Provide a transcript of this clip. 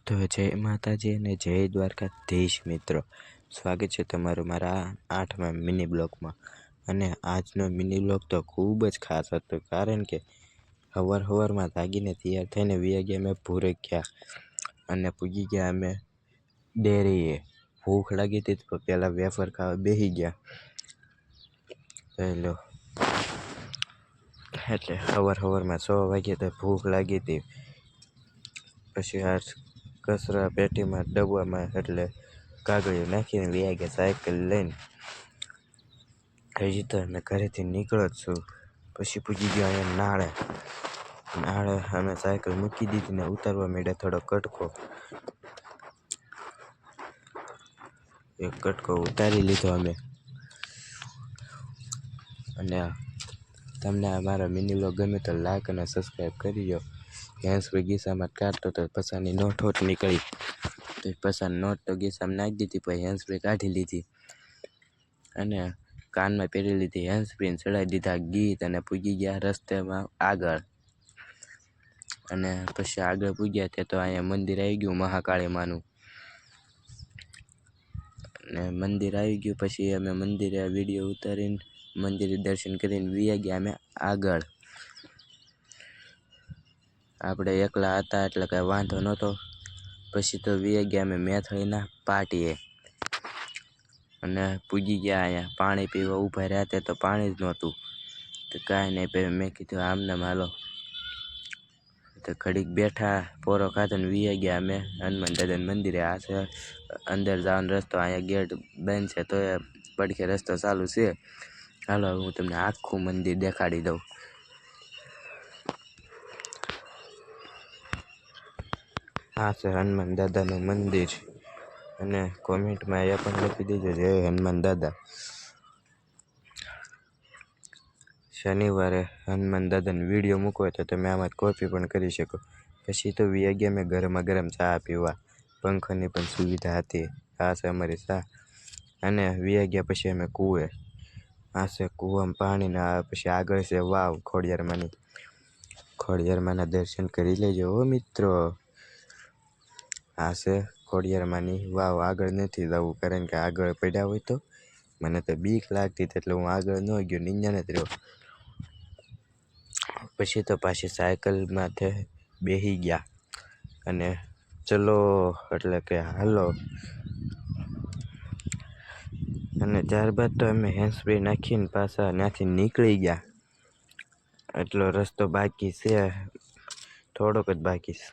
તો જય માતાજી અને જય દ્વારકાધીશ મિત્રો, સ્વાગત છે તમારું મારા 8મા મિની બ્લોગમાં। અને આજનો મિની બ્લોગ તો ખૂબ જ ખાસ હતો, કારણ કે સવારમાં જાગીને તૈયાર થઈને ગયા અમે ભૂરખ્યા અને પૂગી ગયા અમે ડેરીએ। ભૂખ લાગી હતી તો પહેલાં વેફર ખાવા બેસી ગયા લો, એટલે સવારમાં 6 વાગ્યે તો ભૂખ લાગી હતી। પછી આ કચરા પેટીમાં ડબ્બામાં એટલે કાગળિયું નાખીને વ્યા ગયા સાયકલ લઈને। હજી તો અમે ઘરેથી નીકળો જ છું, પછી પૂજી ગયો અહીંયા નાળે અમે સાયકલ મૂકી દીધી ને ઉતારવા માંડ્યા થોડો કટકો। એક કટકો ઉતારી લીધો અમે। અને તમને અમારો મિની વ્લોગ ગમે તો લાઈક અને સબસ્ક્રાઈબ કરી દો। હેન્સફ્રી ગીસામાં કાઢતો તો પસાની નોટ નીકળી, તો પસાની નોટ તો ગીસામાં નાખી દીધી, પછી હેન્સફ્રી કાઢી લીધી અને કાનમાં પહેરી લીધી હેન્સફ્રી, ચડાવી દીધા ગીત અને પૂગી ગયા રસ્તેમાં આગળ। અને પછી આગળ પૂગ્યા તે તો અહીંયા મંદિર આવી ગયું મહાકાળી માનું, અને મંદિર આવી ગયું પછી અમે મંદિરે વિડીયો ઉતારીને મંદિરે દર્શન કરીને વ્યા ગયા અમે આગળ। આપણે એકલા હતા એટલે કાંઈ વાંધો નહોતો। પછી તો વ્યા ગયા અમે મેથળીના પાટીએ અને પૂજી ગયા અહીંયા પાણી પીવા ઊભા રહ્યા તે તો પાણી જ નહોતું, તો કાંઈ નહીં, પછી મેં કીધું આમને હાલો, તો ઘડીક બેઠા પોરો ખાધો ને વ્યા ગયા અમે હનુમાન દાદાના મંદિરે। આ છે અંદર જવાનો રસ્તો, અહીંયા ગેટ બંધ છે તો એ પડખે રસ્તો ચાલુ છે। હાલો હું તમને આખું મંદિર દેખાડી દઉં। આ છે હનુમાન દાદાનું મંદિર, અને કોમેન્ટમાં એ પણ લખી દેજો જય હનુમાન દાદા। શનિવારે હનુમાન દાદાનો વિડીયો મૂકો તો તમે આમાં કોપી પણ કરી શકો। પછી તો વ્યા ગયા મેં ગરમા ગરમ ચા પીવા, પંખાની પણ સુવિધા હતી। આ છે અમારી ચા, અને વ્યા ગયા પછી અમે કૂએ। આ છે કૂવામાં પાણીના, પછી આગળ છે વાવ ખોડિયારમાંના દર્શન કરી લેજો હો મિત્રો। આ છે ખોડિયારમાંની વાવ, આગળ નથી જવું કારણ કે આગળ પડ્યા હોય તો મને તો બીક લાગતી હતી, એટલે હું આગળ ન ગયો, નીચે જ રહ્યો। પછી તો પાછી સાયકલમાંથી બેસી ગયા અને ચલો એટલે કે હાલો, અને ત્યારબાદ તો અમે હેન્ડસ્પ્રે નાખીને પાછા ત્યાંથી નીકળી ગયા। એટલો રસ્તો બાકી છે, થોડોક જ બાકી છે।